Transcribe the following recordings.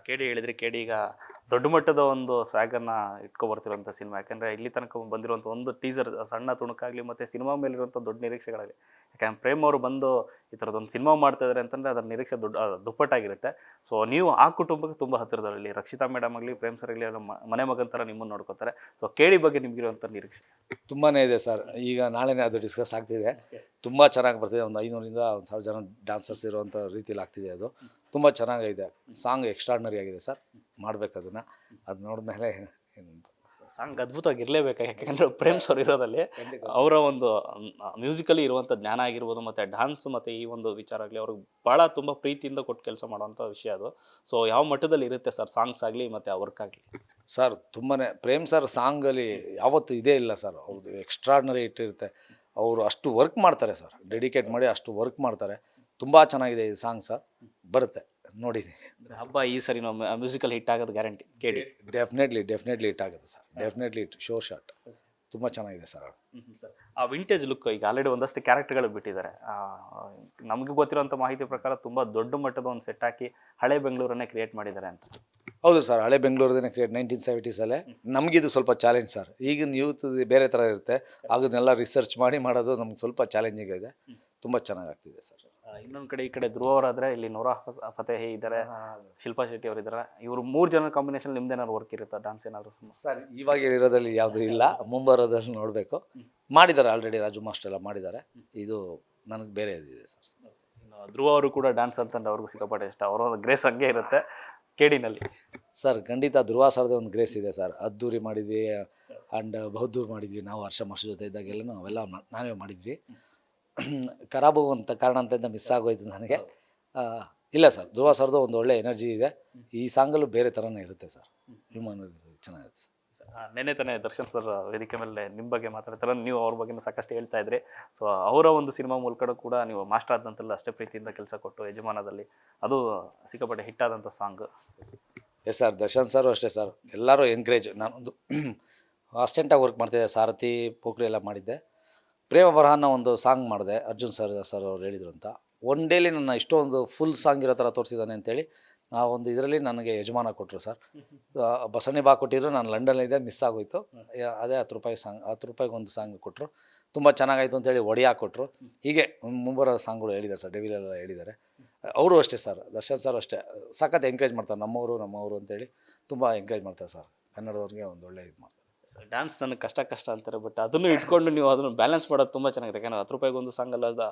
ಕೇಡಿ ಹೇಳಿದ್ರೆ ಕೇಡಿ ಈಗ ದೊಡ್ಡ ಮಟ್ಟದ ಒಂದು ಸ್ವ್ಯಾಗನ್ನು ಇಟ್ಕೊಬರ್ತಿರೋಂಥ ಸಿನಿಮಾ. ಯಾಕಂದರೆ ಇಲ್ಲಿ ತನಕ ಬಂದಿರುವಂಥ ಒಂದು ಟೀಸರ್ ಸಣ್ಣ ತುಣುಕಾಗಲಿ ಮತ್ತು ಸಿನಿಮಾ ಮೇಲಿರುವಂಥ ದೊಡ್ಡ ನಿರೀಕ್ಷೆಗಳಾಗಲಿ. ಯಾಕಂದ್ರೆ ಪ್ರೇಮ್ ಅವರು ಬಂದು ಈ ಥರದೊಂದು ಸಿನಿಮಾ ಮಾಡ್ತಾ ಇದ್ದಾರೆ ಅಂತಂದರೆ ಅದರ ನಿರೀಕ್ಷೆ ದುಪ್ಪಟ್ಟಾಗಿರುತ್ತೆ. ಸೊ ನೀವು ಆ ಕುಟುಂಬಕ್ಕೆ ತುಂಬ ಹತ್ತಿರದಲ್ಲಿ ರಕ್ಷಿತಾ ಮೇಡಮ್ ಆಗಲಿ, ಪ್ರೇಮ್ ಸರ್ ಆಗಲಿ, ಅದರ ಮನೆ ಮಗನ ಥರ ನಿಮ್ಮನ್ನು ನೋಡ್ಕೋತಾರೆ. ಸೊ ಕೇಡಿ ಬಗ್ಗೆ ನಿಮಗಿರುವಂಥ ನಿರೀಕ್ಷೆ ತುಂಬಾ ಇದೆ ಸರ್. ಈಗ ನಾಳೆನೇ ಅದು ಡಿಸ್ಕಸ್ ಆಗ್ತಿದೆ. ತುಂಬ ಚೆನ್ನಾಗಿ ಬರ್ತಿದೆ. ಒಂದು 500ರಿಂದ 1000 ಜನ ಡ್ಯಾನ್ಸರ್ಸ್ ಇರುವಂಥ ರೀತಿಯಲ್ಲಿ ಆಗ್ತಿದೆ. ಅದು ತುಂಬ ಚೆನ್ನಾಗಿದೆ. ಸಾಂಗ್ ಎಕ್ಸ್ಟ್ರಾರ್ಡ್ನರಿ ಆಗಿದೆ ಸರ್. ಮಾಡ್ಬೇಕು ಅದನ್ನು. ಅದು ನೋಡಿದ್ಮೇಲೆ ಸಾಂಗ್ ಅದ್ಭುತವಾಗಿರಲೇಬೇಕು. ಯಾಕೆಂದರೆ ಪ್ರೇಮ್ ಸರ್ ಇರೋದಲ್ಲಿ ಅವರ ಒಂದು ಮ್ಯೂಸಿಕಲಿ ಇರುವಂಥ ಜ್ಞಾನ ಆಗಿರ್ಬೋದು, ಮತ್ತು ಡ್ಯಾನ್ಸ್ ಮತ್ತು ಈ ಒಂದು ವಿಚಾರ ಆಗಲಿ ಅವ್ರಿಗೆ ಭಾಳ ತುಂಬ ಪ್ರೀತಿಯಿಂದ ಕೊಟ್ಟು ಕೆಲಸ ಮಾಡುವಂಥ ವಿಷಯ ಅದು. ಸೊ ಯಾವ ಮಟ್ಟದಲ್ಲಿ ಇರುತ್ತೆ ಸರ್ ಸಾಂಗ್ಸ್ ಆಗಲಿ ಮತ್ತು ಆ ವರ್ಕ್ ಆಗಲಿ? ಸರ್ ತುಂಬಾ ಪ್ರೇಮ್ ಸರ್ ಸಾಂಗಲ್ಲಿ ಯಾವತ್ತೂ ಇದೇ ಇಲ್ಲ ಸರ್. ಅವ್ರದ್ದು ಎಕ್ಸ್ಟ್ರಾರ್ಡ್ನರಿ ಇಟ್ಟಿರುತ್ತೆ. ಅವರು ಅಷ್ಟು ವರ್ಕ್ ಮಾಡ್ತಾರೆ ಸರ್. ಡೆಡಿಕೇಟ್ ಮಾಡಿ ಅಷ್ಟು ವರ್ಕ್ ಮಾಡ್ತಾರೆ. ತುಂಬ ಚೆನ್ನಾಗಿದೆ ಈ ಸಾಂಗ್ ಸರ್. ಬರುತ್ತೆ ನೋಡಿ. ಹಬ್ಬ ಈ ಸರಿ ನಾವು ಮ್ಯೂಸಿಕಲ್ ಹಿಟ್ ಆಗೋದು ಗ್ಯಾರಂಟಿ ಕೇಳಿ. ಡೆಫಿನೆಟ್ಲಿ ಹಿಟ್ ಆಗುತ್ತೆ ಸರ್. Definitely sure shot. ತುಂಬ ಚೆನ್ನಾಗಿದೆ ಸರ್. ಸರ್ ಆ ವಿಂಟೇಜ್ ಲುಕ್ ಈಗ ಆಲ್ರೆಡಿ ಒಂದಷ್ಟು ಕ್ಯಾರೆಕ್ಟರ್ಗಳು ಬಿಟ್ಟಿದ್ದಾರೆ. ನಮಗೆ ಗೊತ್ತಿರೋಂಥ ಮಾಹಿತಿ ಪ್ರಕಾರ ತುಂಬ ದೊಡ್ಡ ಮಟ್ಟದ ಒಂದು ಸೆಟ್ ಹಾಕಿ ಹಳೆ ಬೆಂಗಳೂರನ್ನೇ ಕ್ರಿಯೇಟ್ ಮಾಡಿದ್ದಾರೆ ಅಂತ. ಹೌದು ಸರ್, ಹಳೆ ಬೆಂಗಳೂರದೇ ಕ್ರಿಯೇಟ್ 1970ಸಲ್ಲೇ. ನಮಗಿದು ಸ್ವಲ್ಪ ಚಾಲೆಂಜ್ ಸರ್. ಈಗಿನ ಯೂತ್ ಬೇರೆ ಥರ ಇರುತ್ತೆ. ಅದನ್ನೆಲ್ಲ ರಿಸರ್ಚ್ ಮಾಡಿ ಮಾಡೋದು ನಮ್ಗೆ ಸ್ವಲ್ಪ ಚಾಲೆಂಜಿಂಗ್ ಇದೆ. ತುಂಬ ಚೆನ್ನಾಗಾಗ್ತಿದೆ ಸರ್. ಇನ್ನೊಂದು ಕಡೆ ಈ ಕಡೆ ಧ್ರುವ ಅವರಾದರೆ ಇಲ್ಲಿ ನೂರಾ ಫತೇಹಿ ಇದ್ದಾರೆ, ಶಿಲ್ಪಾ ಶೆಟ್ಟಿ ಅವರು ಇದ್ದಾರೆ. ಇವರು 3 ಜನ ಕಾಂಬಿನೇಷನ್ ನಿಮ್ದೇನಾದ್ರು ವರ್ಕ್ ಇರುತ್ತಾ ಡಾನ್ಸ್ ಏನಾದರೂ? ಸರ್ ಇವಾಗ ಇರೋದಲ್ಲಿ ಯಾವುದೂ ಇಲ್ಲ. ಮುಂಬರೋದಲ್ಲಿ ನೋಡಬೇಕು. ಮಾಡಿದ್ದಾರೆ ಆಲ್ರೆಡಿ. ರಾಜು ಮಾಸ್ಟರ್ ಎಲ್ಲ ಮಾಡಿದ್ದಾರೆ. ಇದು ನನಗೆ ಬೇರೆ ಇದಿದೆ ಸರ್. ಧ್ರುವ ಅವರು ಕೂಡ ಡ್ಯಾನ್ಸ್ ಅಂತಂದ್ರೆ ಅವ್ರಿಗೂ ಸಿಕ್ಕಾಪಟ್ಟೆ ಇಷ್ಟ. ಅವರ ಗ್ರೇಸ್ ಹಂಗೆ ಇರುತ್ತೆ ಕೇಡಿನಲ್ಲಿ. ಸರ್ ಖಂಡಿತ ಧ್ರುವ ಸರ್ದೇ ಒಂದು ಗ್ರೇಸ್ ಇದೆ ಸರ್. ಅದ್ದೂರಿ ಮಾಡಿದ್ವಿ ಆ್ಯಂಡ್ ಬಹದ್ದೂರ್ ಮಾಡಿದ್ವಿ. ನಾವು ಹರ್ಷ ಮಾಸ್ಟರ್ ಜೊತೆ ಇದ್ದಾಗೆಲ್ಲ ಅವೆಲ್ಲ ನಾವೇ ಮಾಡಿದ್ವಿ. ಖರಾಬು ಅಂತ ಕಾರಣ ಅಂತ ಮಿಸ್ ಆಗೋಯ್ತು ನನಗೆ. ಇಲ್ಲ ಸರ್, ಧ್ರುವ ಸರ್ದು ಒಂದು ಒಳ್ಳೆ ಎನರ್ಜಿ ಇದೆ. ಈ ಸಾಂಗಲ್ಲೂ ಬೇರೆ ಥರನೇ ಇರುತ್ತೆ ಸರ್. ಹ್ಯೂಮನ್ ಚೆನ್ನಾಗಿರುತ್ತೆ ಸರ್. ನೆನ್ನೆ ತಾನೇ ದರ್ಶನ್ ಸರ್ ವೇದಿಕೆ ಮೇಲೆ ನಿಮ್ಮ ಬಗ್ಗೆ ಮಾತಾಡ್ತಾರೆ. ನೀವು ಅವ್ರ ಬಗ್ಗೆ ಸಾಕಷ್ಟು ಹೇಳ್ತಾ ಇದ್ರಿ. ಸೊ ಅವರ ಒಂದು ಸಿನಿಮಾ ಮೂಲಕ ಕೂಡ ನೀವು ಮಾಸ್ಟರ್ ಆದಂತೆಲ್ಲ ಅಷ್ಟೇ ಪ್ರೀತಿಯಿಂದ ಕೆಲಸ ಕೊಟ್ಟು ಯಜಮಾನದಲ್ಲಿ ಅದು ಸಿಕ್ಕಾಪಟ್ಟೆ ಹಿಟ್ ಆದಂಥ ಸಾಂಗ್. ಎಸ್ ಸರ್, ದರ್ಶನ್ ಸರು ಅಷ್ಟೇ ಸರ್. ಎಲ್ಲರೂ ಎನ್ಕರೇಜ್. ನಾನೊಂದು ಅಸ್ಟೆಂಟಾಗಿ ವರ್ಕ್ ಮಾಡ್ತಿದ್ದೆ. ಸಾರಥಿ ಪೋಖ್ರಿ ಎಲ್ಲ ಮಾಡಿದ್ದೆ. ಪ್ರೇಮ ಬರಹನ ಒಂದು ಸಾಂಗ್ ಮಾಡಿದೆ. ಅರ್ಜುನ್ ಸರ್ ಅವ್ರು ಹೇಳಿದರು ಅಂತ. ಒನ್ ಡೇಲಿ ನನ್ನ ಇಷ್ಟೊಂದು ಫುಲ್ ಸಾಂಗ್ ಇರೋ ಥರ ತೋರಿಸಿದ್ದಾನೆ ಅಂತೇಳಿ ಆ ಒಂದು ಇದರಲ್ಲಿ ನನಗೆ ಯಜಮಾನ ಕೊಟ್ಟರು ಸರ್. ಬಸವನಿ ಬಾ ಕೊಟ್ಟಿದ್ರು. ನಾನು ಲಂಡನ್ನಿದ್ದೆ, ಮಿಸ್ ಆಗೋಯ್ತು. ಅದೇ 10 ರೂಪಾಯಿ ಸಾಂಗ್, 10 ರೂಪಾಯಿಗೆ ಒಂದು ಸಾಂಗ್ ಕೊಟ್ಟರು. ತುಂಬ ಚೆನ್ನಾಗಾಯಿತು ಅಂತೇಳಿ ಒಡಿಯಾ ಕೊಟ್ಟರು. ಹೀಗೆ ಮುಂಬರೋ ಸಾಂಗ್ಗಳು ಹೇಳಿದ್ದಾರೆ ಸರ್. ಡೆವಿಲೆಲ್ಲ ಹೇಳಿದ್ದಾರೆ. ಅವರು ಅಷ್ಟೇ ಸರ್, ದರ್ಶನ್ ಸರ್ ಅಷ್ಟೇ ಸಖತ್ ಎಂಕರೇಜ್ ಮಾಡ್ತಾರೆ. ನಮ್ಮವರು ಅಂತೇಳಿ ತುಂಬ ಎಂಕರೇಜ್ ಮಾಡ್ತಾರೆ ಸರ್. ಕನ್ನಡದವ್ರಿಗೆ ಒಂದು ಒಳ್ಳೆ ಇದು ಮಾಡ್ತಾರೆ. ಡ್ಯಾನ್ಸ್ ನನಗೆ ಕಷ್ಟ ಅಂತಾರೆ. ಬಟ್ ಅದನ್ನು ಇಟ್ಕೊಂಡು ನೀವು ಅದನ್ನು ಬ್ಯಾಲೆನ್ಸ್ ಮಾಡೋದು ತುಂಬ ಚೆನ್ನಾಗಿದೆ. ಯಾಕಂದರೆ 10 ರೂಪಾಯಿಗೆ ಒಂದು ಸಾಂಗ್ ಅಲ್ಲ,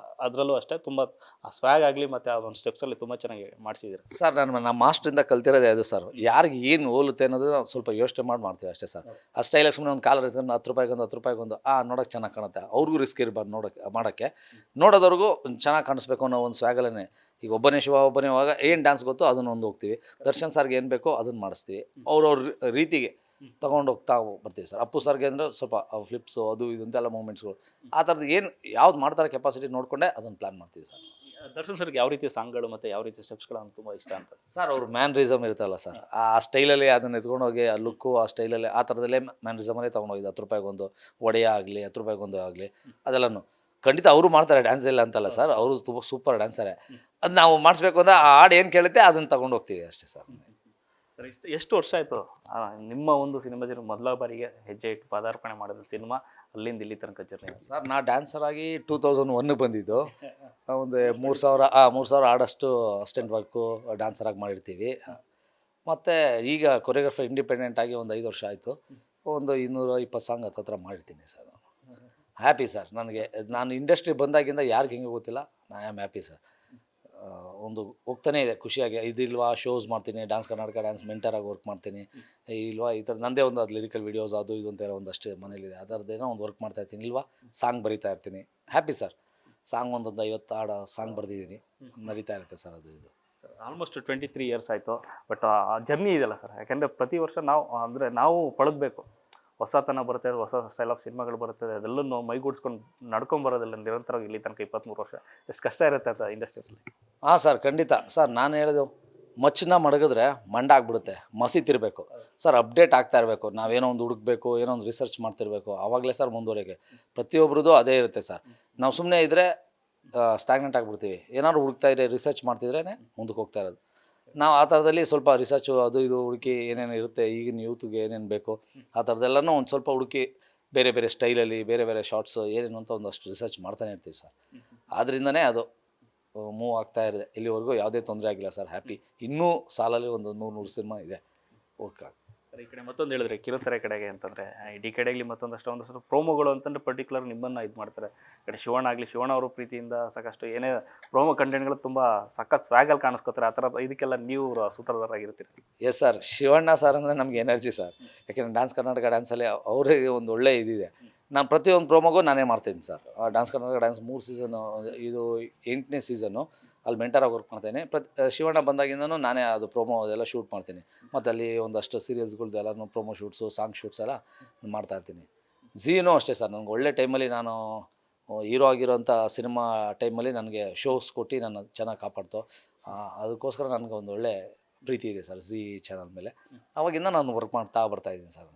ಅದರಲ್ಲೂ ಅಷ್ಟೇ ತುಂಬ ಆ ಸ್ವ್ಯಾಗ್ ಆಗಲಿ ಮತ್ತು ಆ ಒಂದು ಸ್ಟೆಪ್ಸಲ್ಲಿ ತುಂಬ ಚೆನ್ನಾಗಿ ಮಾಡಿಸಿದ್ದೀರಿ ಸರ್. ನಮ್ಮ ಮಾಸ್ಟ್ರಿಂದ ಕಲ್ತಿರೋದೇ ಅದು ಸರ್. ಯಾರಿಗೆ ಏನು ಹೋಲುತ್ತೆ ಅನ್ನೋದು ಸ್ವಲ್ಪ ಯೋಚನೆ ಮಾಡ್ತೀವಿ ಅಷ್ಟೇ ಸರ್. ಆ ಸ್ಟೈಲಾಗಿ ಸುಮ್ಮನೆ ಒಂದು ಕಾಲರ್ ಇರ್ತಾರೆ. 10 ರೂಪಾಯಿಗೊಂದು ನೋಡೋಕ್ಕೆ ಚೆನ್ನಾಗಿ ಕಾಣುತ್ತೆ. ಅವ್ರಿಗೂ ರಿಸ್ಕ್ ಇರಬಾರ್ದು ಮಾಡೋಕ್ಕೆ. ನೋಡೋದವ್ರಿಗೂ ಚೆನ್ನಾಗಿ ಕಾಣಿಸ್ಬೇಕು ಅನ್ನೋ ಒಂದು ಸ್ವ್ಯಾಗಲ್ಲೇ. ಈಗ ಒಬ್ಬನೇ ಇವಾಗ ಏನು ಡ್ಯಾನ್ಸ್ ಗೊತ್ತೋ ಅದನ್ನು ಒಂದು ಹೋಗ್ತೀವಿ. ದರ್ಶನ್ ಸರ್ಗೆ ಏನು ಬೇಕೋ ಅದನ್ನು ಮಾಡಿಸ್ತೀವಿ. ಅವ್ರವ್ರ ರೀತಿಗೆ ತೊಗೊಂಡು ಹೋಗ್ತಾ ಬರ್ತೀವಿ ಸರ್. ಅಪ್ಪು ಸರ್ಗೆ ಅಂದರೆ ಸ್ವಲ್ಪ ಫ್ಲಿಪ್ಸು ಅದು ಇದು ಅಂತೆಲ್ಲ ಮೂಮೆಂಟ್ಸ್ಗಳು ಆ ಥರದ್ದು ಏನು ಯಾವ್ದು ಮಾಡ್ತಾರೆ ಕೆಪಾಸಿಟಿ ನೋಡಿಕೊಂಡೆ ಅದನ್ನು ಪ್ಲ್ಯಾನ್ ಮಾಡ್ತೀವಿ ಸರ್. ದರ್ಶನ್ ಸರ್ಗೆ ಯಾವ ರೀತಿ ಸಾಂಗ್ಗಳು ಮತ್ತು ಯಾವ ರೀತಿ ಸ್ಟೆಪ್ಸ್ಗಳು ಅಂತ ತುಂಬ ಇಷ್ಟ ಅಂತ ಸರ್. ಅವ್ರ ಮ್ಯಾನ್ರಿಸಮ್ ಇರುತ್ತಲ್ಲ ಸರ್, ಆ ಸ್ಟೈಲಲ್ಲಿ ಅದನ್ನು ಎತ್ಕೊಂಡೋಗಿ ಆ ಲುಕ್ಕು ಆ ಸ್ಟೈಲಲ್ಲಿ ಆ ಥರದಲ್ಲೇ ಮ್ಯಾನ್ರಿಸಮಲ್ಲೇ ತೊಗೊಂಡೋಗಿದ್ದು. 10 ರೂಪಾಯಿಗೊಂದು ಒಡೆಯ ಆಗಲಿ, 10 ರೂಪಾಯಿಗೊಂದು ಆಗಲಿ, ಅದೆಲ್ಲನೂ ಖಂಡಿತ ಅವರು ಮಾಡ್ತಾರೆ. ಡ್ಯಾನ್ಸ್ ಇಲ್ಲ ಅಂತಲ್ಲ ಸರ್, ಅವರು ತುಂಬ ಸೂಪರ್ ಡ್ಯಾನ್ಸರೇ. ಅದು ನಾವು ಮಾಡಿಸ್ಬೇಕು ಅಂದರೆ ಆ ಹಾಡು ಏನು ಕೇಳುತ್ತೆ ಅದನ್ನು ತೊಗೊಂಡು ಹೋಗ್ತೀವಿ ಅಷ್ಟೇ ಸರ್. ಎಷ್ಟು ವರ್ಷ ಆಯಿತು ನಿಮ್ಮ ಒಂದು ಸಿನಿಮಾ ಜರ್ನಿ ಮೊದಲ ಬಾರಿಗೆ ಹೆಜ್ಜೆ ಇಟ್ಟು ಪಾದಾರ್ಪಣೆ ಮಾಡಿದ ಸಿನಿಮಾ ಅಲ್ಲಿಂದ ಇಲ್ಲಿ ತನಕ ಜರ್ನಿ? ಸರ್ ನಾ ಡ್ಯಾನ್ಸರ್ ಆಗಿ 2001 ಬಂದಿದ್ದು. ಒಂದು 3000 ಆಡಷ್ಟು ಅಸಿಸ್ಟೆಂಟ್ ವರ್ಕು ಡ್ಯಾನ್ಸರಾಗಿ ಮಾಡಿರ್ತೀವಿ. ಮತ್ತು ಈಗ ಕೊರಿಯೋಗ್ರಫರ್ ಇಂಡಿಪೆಂಡೆಂಟ್ ಆಗಿ ಒಂದು 5 ವರ್ಷ ಆಯಿತು. ಒಂದು 220 ಸಾಂಗ್ ಹತ್ರ ಮಾಡಿರ್ತೀನಿ ಸರ್. Happy sir. ನಾನು ಇಂಡಸ್ಟ್ರಿ ಬಂದಾಗಿಂದ ಯಾರಿಗೆ ಹೆಂಗೆ ಗೊತ್ತಿಲ್ಲ, ಐ ಆಮ್ ಹ್ಯಾಪಿ ಸರ್. ಒಂದು ಹೋಗ್ತಾನೆ ಇದೆ ಖುಷಿಯಾಗಿ. ಇದಿಲ್ವಾ ಶೋಸ್ ಮಾಡ್ತೀನಿ, ಡ್ಯಾನ್ಸ್ ಕರ್ನಾಟಕ ಡ್ಯಾನ್ಸ್ ಮೆಂಟರಾಗಿ ವರ್ಕ್ ಮಾಡ್ತೀನಿ. ಇಲ್ವಾ ಈ ಥರ ನನ್ನದೇ ಒಂದು ಅದು ಲಿರಿಕಲ್ ವೀಡಿಯೋಸ್ ಅದು ಇದು ಅಂತೆಲ್ಲ ಒಂದಷ್ಟು ಮನೇಲಿದೆ. ಅದರದ್ದೇನೋ ಒಂದು ವರ್ಕ್ ಮಾಡ್ತಾಯಿರ್ತೀನಿ. ಇಲ್ವಾ ಸಾಂಗ್ ಬರಿತಾ ಇರ್ತೀನಿ. Happy sir. ಸಾಂಗ್ ಒಂದು 50 ಹಾಡು ಸಾಂಗ್ ಬರೆದಿದ್ದೀನಿ. ನಡೀತಾ ಇರುತ್ತೆ ಸರ್. ಅದು ಇದು ಆಲ್ಮೋಸ್ಟ್ 23 ಇಯರ್ಸ್ ಆಯಿತು. ಬಟ್ ಆ ಜರ್ನಿ ಇದೆಯಲ್ಲ ಸರ್, ಯಾಕೆಂದರೆ ಪ್ರತಿ ವರ್ಷ ನಾವು ಪಳಗಬೇಕು. ಹೊಸತನ ಬರುತ್ತೆ, ಹೊಸ ಸ್ಟೈಲ್ ಆಫ್ ಸಿನಿಮಾಗಳು ಬರ್ತದೆ. ಅದೆಲ್ಲೂ ಮೈಗೂಡಿಸ್ಕೊಂಡು ನಡ್ಕೊಂಬರೋದಿಲ್ಲ ನಿರಂತರವಾಗಿ ಇಲ್ಲಿ ತನಕ 23 ವರ್ಷ. ಎಷ್ಟು ಕಷ್ಟ ಇರುತ್ತೆ ಅಂತ ಇಂಡಸ್ಟ್ರಿಯಲ್ಲಿ? ಹಾಂ ಸರ್, ಖಂಡಿತ ಸರ್. ನಾನು ಹೇಳೋದು ಮಚ್ಚನ್ನ ಮಡಗಿದ್ರೆ ಮಂಡ ಆಗ್ಬಿಡುತ್ತೆ, ಮಸಿತಿರಬೇಕು ಸರ್. ಅಪ್ಡೇಟ್ ಆಗ್ತಾ ಇರಬೇಕು. ನಾವೇನೋ ಒಂದು ಹುಡುಕಬೇಕು, ಏನೋ ಒಂದು ರಿಸರ್ಚ್ ಮಾಡ್ತಿರ್ಬೇಕು. ಆವಾಗಲೇ ಸರ್ ಮುಂದುವರೆಗೆ. ಪ್ರತಿಯೊಬ್ಬರದ್ದು ಅದೇ ಇರುತ್ತೆ ಸರ್. ನಾವು ಸುಮ್ಮನೆ ಇದ್ದರೆ ಸ್ಟ್ಯಾಗ್ನೆಂಟ್ ಆಗಿಬಿಡ್ತೀವಿ. ಏನಾದ್ರು ಹುಡುಕ್ತಾ ಇದ್ರೆ ರಿಸರ್ಚ್ ಮಾಡ್ತಿದ್ರೇ ಮುಂದಕ್ಕೆ ಹೋಗ್ತಾ ಇರೋದು. ನಾವು ಆ ಥರದಲ್ಲಿ ಸ್ವಲ್ಪ ರಿಸರ್ಚು ಅದು ಇದು ಹುಡುಕಿ ಏನೇನು ಇರುತ್ತೆ ಈಗಿನ ಯೂತ್ಗೆ ಏನೇನು ಬೇಕು ಆ ಥರದ್ದೆಲ್ಲನೂ ಒಂದು ಸ್ವಲ್ಪ ಹುಡುಕಿ ಬೇರೆ ಬೇರೆ ಸ್ಟೈಲಲ್ಲಿ ಬೇರೆ ಬೇರೆ ಶಾರ್ಟ್ಸು ಏನೇನು ಅಂತ ಒಂದಷ್ಟು ರಿಸರ್ಚ್ ಮಾಡ್ತಾನೆ ಇರ್ತೀವಿ ಸರ್. ಆದ್ದರಿಂದನೇ ಅದು ಮೂವ್ ಆಗ್ತಾ ಇದೆ ಇಲ್ಲಿವರೆಗೂ. ಯಾವುದೇ ತೊಂದರೆ ಆಗಿಲ್ಲ ಸರ್, ಹ್ಯಾಪಿ. ಇನ್ನೂ ಸಾಲಲ್ಲಿ ಒಂದು 100 ಸಿನಿಮಾ ಇದೆ. ಓಕೆ. ಈ ಕಡೆ ಮತ್ತೊಂದು ಹೇಳಿದ್ರೆ ಕಿರುತೆರೆ ಕಡೆಗೆ ಅಂತಂದರೆ ಈ ಕಡೆಯಲ್ಲಿ ಒಂದಷ್ಟು ಪ್ರೋಮೋಗಳು ಅಂತಂದ್ರೆ ಪರ್ಟಿಕ್ಯುಲರ್ ನಿಮ್ಮನ್ನು ಇದು ಮಾಡ್ತಾರೆ. ಈ ಕಡೆ ಶಿವಣ್ಣ ಆಗಲಿ, ಶಿವಣ್ಣ ಅವರು ಪ್ರೀತಿಯಿಂದ ಸಾಕಷ್ಟು ಏನೇ ಪ್ರೋಮೋ ಕಂಟೆಂಟ್ಗಳು ತುಂಬ ಸಖತ್ ಸ್ವ್ಯಾಗಲ್ಲಿ ಕಾಣಿಸ್ಕೋತಾರೆ. ಆ ಥರ ಇದಕ್ಕೆಲ್ಲ ನೀವು ಸೂತ್ರಧಾರರಾಗಿರ್ತೀರಿ. ಎಸ್ ಸರ್, ಶಿವಣ್ಣ ಸರ್ ಅಂದರೆ ನಮಗೆ ಎನರ್ಜಿ ಸರ್. ಯಾಕೆಂದರೆ ಡ್ಯಾನ್ಸ್ ಕರ್ನಾಟಕ ಡ್ಯಾನ್ಸಲ್ಲಿ ಅವರಿಗೆ ಒಂದು ಒಳ್ಳೆ ಇದಿದೆ. ನಾನು ಪ್ರತಿಯೊಂದು ಪ್ರೋಮೋಗೂ ನಾನೇ ಮಾಡ್ತೀನಿ sir. Dance Karnataka dance 3 season, ಇದು 8ನೇ ಸೀಸನ್ನು, ಅಲ್ಲಿ ಮೆಂಟರಾಗಿ ವರ್ಕ್ ಮಾಡ್ತೇನೆ. ಶಿವಣ್ಣ ಬಂದಾಗಿಂದನೂ ನಾನೇ ಅದು ಪ್ರೋಮೋ ಅದೆಲ್ಲ ಶೂಟ್ ಮಾಡ್ತೀನಿ. ಮತ್ತು ಅಲ್ಲಿ ಒಂದಷ್ಟು ಸೀರಿಯಲ್ಸ್ಗಳ್ದು ಎಲ್ಲನೂ ಪ್ರೋಮೋ ಶೂಟ್ಸು, ಸಾಂಗ್ ಶೂಟ್ಸ್ ಎಲ್ಲ ಮಾಡ್ತಾಯಿರ್ತೀನಿ. ಝೀನೂ ಅಷ್ಟೇ ಸರ್, ನನಗೆ ಒಳ್ಳೆ ಟೈಮಲ್ಲಿ ನಾನು ಹೀರೋ ಆಗಿರೋಂಥ ಸಿನಿಮಾ ಟೈಮಲ್ಲಿ ನನಗೆ ಶೋಸ್ ಕೊಟ್ಟು ನನ್ನ ಚೆನ್ನಾಗಿ ಕಾಪಾಡ್ತು. ಅದಕ್ಕೋಸ್ಕರ ನನಗೆ ಒಂದು ಒಳ್ಳೆ ಪ್ರೀತಿ ಇದೆ ಸರ್ ಝೀ ಚಾನಲ್ ಮೇಲೆ. ಆವಾಗಿಂದ ನಾನು ವರ್ಕ್ ಮಾಡ್ತಾ ಬರ್ತಾಯಿದ್ದೀನಿ ಸರ್.